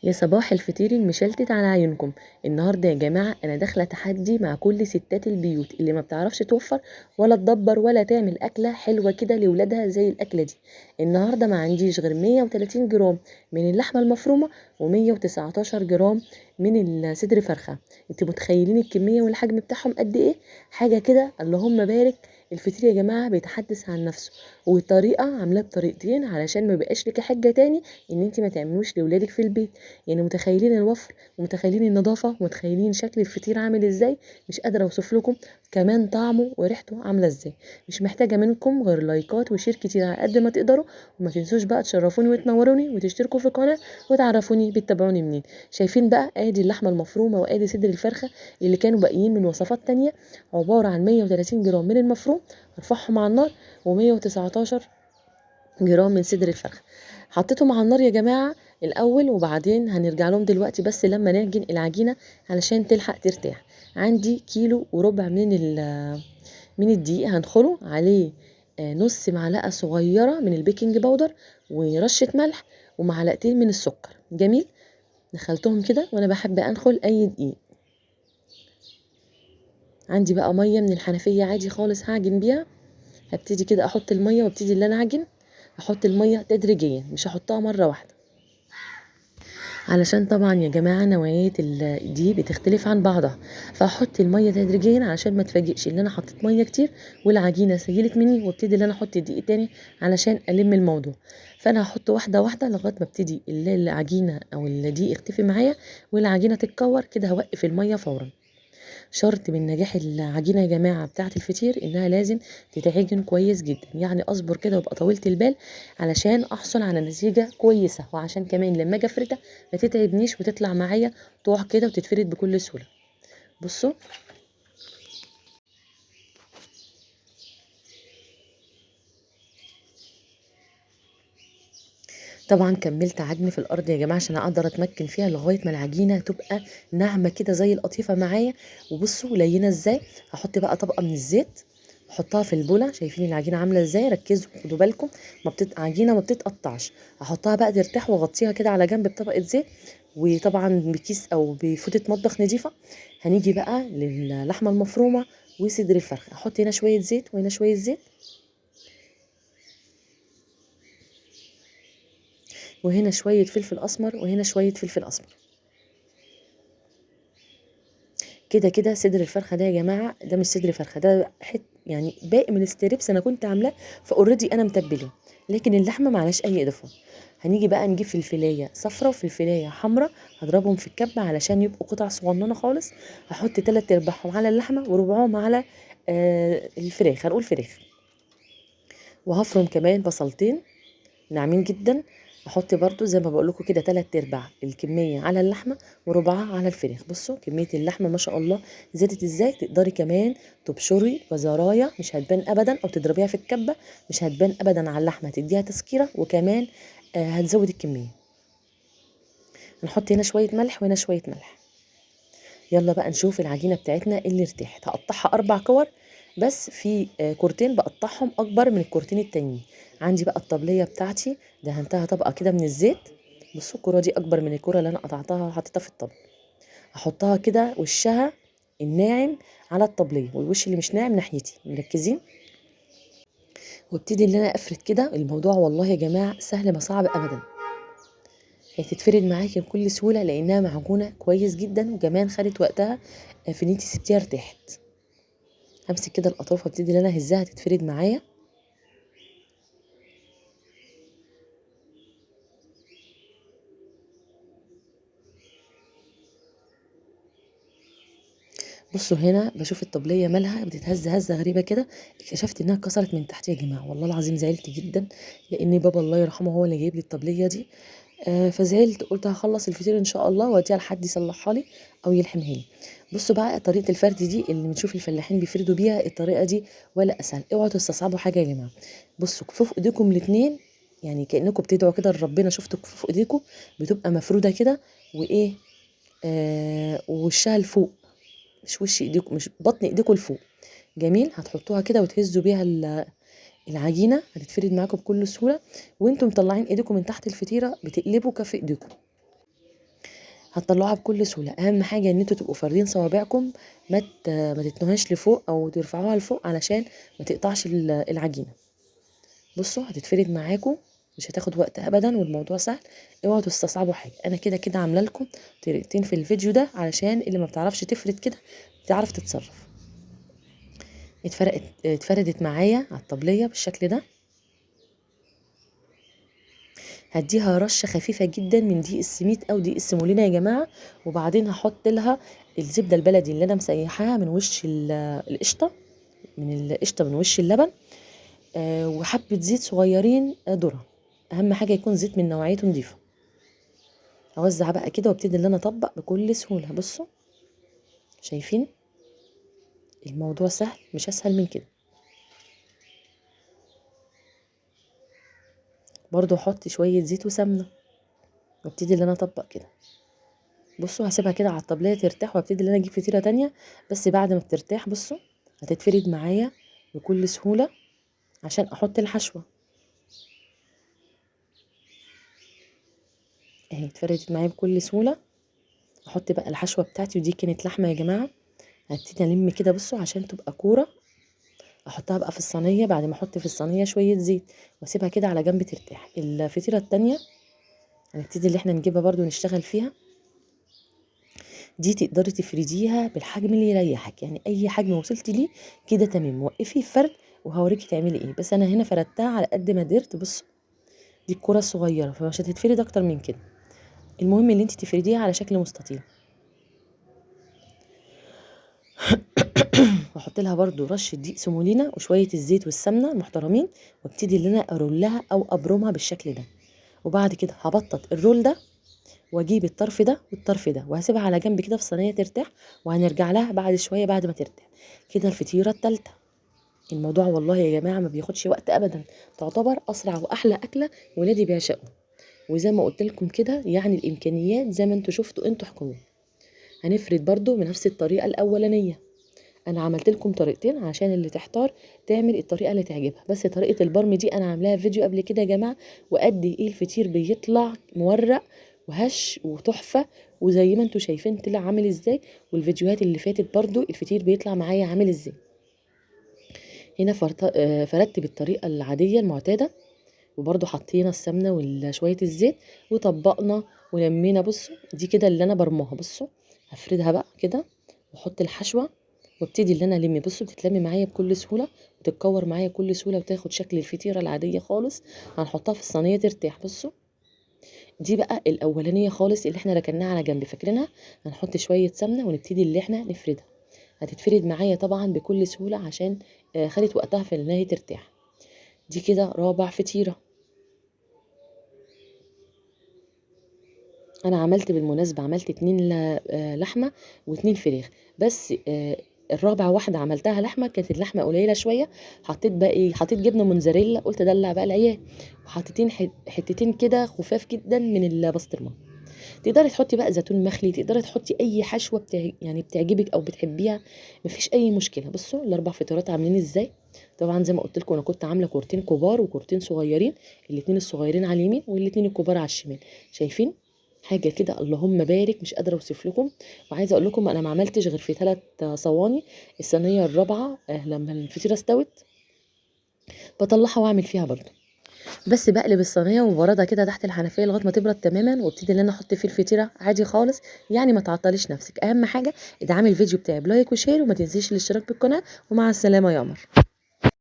يا صباح الفطير المشلتت على عيونكم. النهارده يا جماعه انا داخله تحدي مع كل ستات البيوت اللي ما بتعرفش توفر ولا تدبر ولا تعمل اكله حلوه كده لاولادها زي الاكله دي. النهارده ما عنديش غير 130 جرام من اللحمه المفرومه و119 جرام من صدر فرخه. انتوا متخيلين الكميه والحجم بتاعهم قد ايه؟ حاجه كده اللهم بارك. الفطير يا جماعه بيتحدث عن نفسه، والطريقه عاملاه بطريقتين علشان ما يبقاش لك حاجه تاني ان انت ما تعملوش لاولادك في البيت. يعني متخيلين الوفر ومتخيلين النظافه ومتخيلين شكل الفطير عامل ازاي؟ مش قادره اوصف لكم. كمان طعمه وريحته عامله ازاي. مش محتاجه منكم غير لايكات وشير كتير على قد ما تقدروا. وما تنسوش بقى تشرفوني وتنوروني وتشتركوا في القناه وتعرفوني بتتابعوني منين. شايفين بقى ادي اللحمه المفرومه وادي صدر الفرخه اللي كانوا باقيين من وصفات تانية. عباره عن 130 جرام من المفروم ارفعهم على النار، و119 جرام من صدر الفرخ. حطيتهم على النار يا جماعة الأول، وبعدين هنرجع لهم دلوقتي بس لما نعجن العجينة علشان تلحق ترتاح. عندي كيلو وربع من الدقيق هندخله عليه نص معلقة صغيرة من البيكنج باودر ورشة ملح ومعلقتين من السكر. جميل. دخلتهم كده وانا بحب انخل اي دقيق. عندي بقى مية من الحنفية عادي خالص هعجن بيها. هبتدي كده احط المية وابتدي اللي انا اعجن. احط المية تدريجيا مش هحطها مرة واحدة، علشان طبعا يا جماعة نوعية دي بتختلف عن بعضها. فاحط المية تدريجيا علشان ما تفاجئش ان انا حطيت مية كتير والعجينة سيلت مني، وابتدي ان انا احط دقيق تاني علشان الم الموضوع. فانا هحط واحدة واحدة لغاية ما ابتدي العجينة او الدقيق يختفي معايا والعجينة تتكور كده، هوقف المية فورا. شرط من نجاح العجينة يا جماعة بتاعة الفطير انها لازم تتعجن كويس جدا. يعني اصبر كده وابقى طويلة البال علشان احصل على نتيجة كويسة، وعشان كمان لما اجي افردها ما تتعبنيش وتطلع معايا تقع كده وتتفرد بكل سهولة. بصوا طبعا كملت عجن في الارض يا جماعه عشان اقدر اتمكن فيها لغايه ما العجينه تبقى ناعمه كده زي القطيفه معايا. وبصوا لينه ازاي. هحط بقى طبقه من الزيت احطها في البوله. شايفين العجينه عامله ازاي؟ ركزوا خدوا بالكم. عجينه ما بتتقطعش. هحطها بقى ترتاح واغطيها كده على جنب بطبقه زيت، وطبعا بكيس او بفوطه مطبخ نظيفه. هنيجي بقى للحمه المفرومه وصدر الفرخ. احط هنا شويه زيت وهنا شويه زيت وهنا شويه فلفل اسمر وهنا شويه فلفل اسمر. كده كده صدر الفرخه ده يا جماعه ده مش صدر فرخه، ده يعني باقي من الستريبس انا كنت عاملاه، فاوريدي انا متبله. لكن اللحمه معلهاش اي اضافه. هنيجي بقى نجيب فلفلايه صفرا وفلفلايه حمرا، هضربهم في الكبه علشان يبقوا قطع صغننه خالص. هحط 3/4 على اللحمه وربعهم على الفراخ، هنقول فراخ. وهفرم كمان بصلتين ناعمين جدا. احط برضو زي ما بقول لكم كده 3/4 الكميه على اللحمه وربعها على الفراخ. بصوا كميه اللحمه ما شاء الله زادت ازاي. تقدري كمان تبشري وزرايا مش هتبان ابدا، او تضربيها في الكبه مش هتبان ابدا على اللحمه، هتديها تسكيره وكمان هتزود الكميه. نحط هنا شويه ملح وهنا شويه ملح. يلا بقى نشوف العجينه بتاعتنا اللي ارتاحت. هقطعها 4 كور، بس في كورتين بقطعهم اكبر من الكورتين التانيين. عندي بقى الطبليه بتاعتي دهنتها طبقه كده من الزيت. بصوا الكوره دي اكبر من الكوره اللي انا قطعتها وحطيتها في الطبق. هحطها كده وشها الناعم على الطبليه والوش اللي مش ناعم ناحيتي. مركزين. وابتدي ان انا افرد كده. الموضوع والله يا جماعه سهل ما صعب ابدا. هي تتفرد معاكي بكل سهوله لانها معجونه كويس جدا، وكمان خدت وقتها في ان انتي سبتيها ارتاحت. همسك كده القطافه ابتدي ان انا اهزها تتفرد معايا. بصوا هنا بشوف الطبليه مالها بتتهز هزه غريبه كده. اكتشفت انها اتكسرت من تحت يا جماعه. والله العظيم زعلت جدا، لان بابا الله يرحمه هو اللي جايب لي الطبليه دي. فزعلت قلت هخلص الفطير ان شاء الله واديها لحد يصلحها لي او يلحمها لي. بصوا بقى طريقه الفرد دي اللي بنشوف الفلاحين بيفردوا بيها الطريقه دي ولا اسهل. اوعوا تستصعبوا حاجه يا جماعه. بصوا كفوف ايديكم الاتنين، يعني كانكم بتدعوا كده لربنا. شفتوا كفوف ايديكم بتبقى مفروده كده وايه، ووشها لفوق. مش وش ايديكم، مش بطن ايديكم لفوق. جميل. هتحطوها كده وتهزوا بيها العجينه هتتفرد معاكم بكل سهوله. وانتم مطلعين ايديكم من تحت الفطيره بتقلبوا كف ايديكم. هتطلعوها بكل سهوله. اهم حاجه ان انتوا تبقوا فاردين صوابعكم، ما تتنوهاش لفوق او ترفعوها لفوق علشان ما تقطعش العجينه. بصوا هتتفرد معاكم، مش هتاخد وقت ابدا والموضوع سهل. اوعوا تستصعبوا حاجه. انا كده كده عامله لكم طريقتين في الفيديو ده علشان اللي ما بتعرفش تفرد كده تعرف تتصرف. اتفردت معايا على الطبليه بالشكل ده. هديها رشه خفيفه جدا من دقيق السميد او دقيق السيمولينا يا جماعه، وبعدين هحط لها الزبده البلدي اللي انا مسيحاها من وش القشطه، من وش اللبن، وحبه زيت صغيرين ذره. اهم حاجه يكون زيت من نوعيته نظيفه. اوزع بقى كده وابتدي ان انا اطبق بكل سهوله. بصوا شايفين الموضوع سهل، مش اسهل من كده. برضو احط شويه زيت وسمنه وابتدي ان انا اطبق كده. بصوا هسيبها كده على الطبليه ترتاح وابتدي ان انا اجيب فطيره تانية. بس بعد ما بترتاح بصوا هتتفرد معايا بكل سهوله عشان احط الحشوه. اهي اتفردت معايا بكل سهوله. احط بقى الحشوه بتاعتي، ودي كانت لحمه يا جماعه. هبتدي الم كده بصوا عشان تبقى كوره. احطها بقى في الصينيه بعد ما احط في الصينيه شويه زيت واسيبها كده على جنب ترتاح. الفطيره التانية هنبتدي اللي احنا نجيبها برضو نشتغل فيها. دي تقدري تفرديها بالحجم اللي يريحك، يعني اي حجم وصلتي ليه كده تمام. وقفي الفرد وهوريكي تعملي ايه. بس انا هنا فردتها على قد ما قدرت. بصوا دي الكرة الصغيرة فمش هتتفرد اكتر من كده. المهم ان انت تفرديها على شكل مستطيل. واحط لها برضو رشه دقيق سمولينا وشويه الزيت والسمنه المحترمين، وابتدي ان انا ارولها او ابرمها بالشكل ده. وبعد كده هبطط الرول ده واجيب الطرف ده والطرف ده وهسيبها على جنب كده في صينيه ترتاح، وهنرجع لها بعد شويه بعد ما ترتاح. كده الفطيره التالتة. الموضوع والله يا جماعه ما بياخدش وقت ابدا، تعتبر اسرع واحلى اكله ولادي بيعشقوا. وزي ما قلت لكم كده يعني الامكانيات زي ما انتوا شفتوا انتوا احكموا. هنفرد برضو بنفس الطريقه الاولانيه. انا عملت لكم طريقتين عشان اللي تحتار تعمل الطريقه اللي تعجبها. بس طريقه البرم دي انا عاملاها فيديو قبل كده يا جماعه، وقد ايه الفطير بيطلع مورق وهش وتحفه، وزي ما انتم شايفين طلع عامل ازاي. والفيديوهات اللي فاتت برضو الفطير بيطلع معايا عامل ازاي. هنا فردت بالطريقه العاديه المعتاده، وبرضو حطينا السمنه وشويه الزيت وطبقنا ولمينا. بصوا دي كده اللي انا برموها. بصوا هفردها بقى كده واحط الحشوه وابتدي اللي انا الم. بصوا بتتلمي معايا بكل سهوله وتتكور معايا بكل سهوله وتاخد شكل الفطيره العاديه خالص. هنحطها في الصينيه ترتاح. بصوا دي بقى الاولانيه خالص اللي احنا ركناها على جنب، فاكرينها؟ هنحط شويه سمنه ونبتدي اللي احنا نفردها. هتتفرد معايا طبعا بكل سهوله عشان خدت وقتها في ان هي ترتاح. دي كده رابع فطيره. انا عملت بالمناسبه عملت 2 لحمه و2 فراخ. بس الرابع واحده عملتها لحمه، كانت اللحمه قليله شويه. حطيت بقى ايه، حطيت جبنه موتزاريلا قلت ادلع بقى العيال، وحطيتين حتتين كده خفاف جدا من البسطرمه. تقدري تحطي بقى زيتون مخلي، تقدري تحطي اي حشوه يعني بتعجبك او بتحبيها، مفيش اي مشكله. بصوا الاربع فطيرات عاملين ازاي. طبعا زي ما قلت لكم انا كنت عامله كورتين كبار وكورتين صغيرين، الاتنين الصغيرين على اليمين والاتنين الكبار على الشمال. شايفين حاجه كده اللهم بارك، مش قادره اوصف لكم. وعايزه اقول لكم انا ما عملتش غير في 3 صواني. الصينيه الرابعه لما الفطيره استوت بطلعها واعمل فيها برضه. بس بقلب الصينيه وبردها كده تحت الحنفيه لغايه ما تبرد تماما، وابتدي ان انا احط فيه الفطيره عادي خالص. يعني ما تعطليش نفسك. اهم حاجه ادعمي الفيديو بتاعي بلايك وشير، وما تنسيش الاشتراك بالقناه. ومع السلامه يا قمر.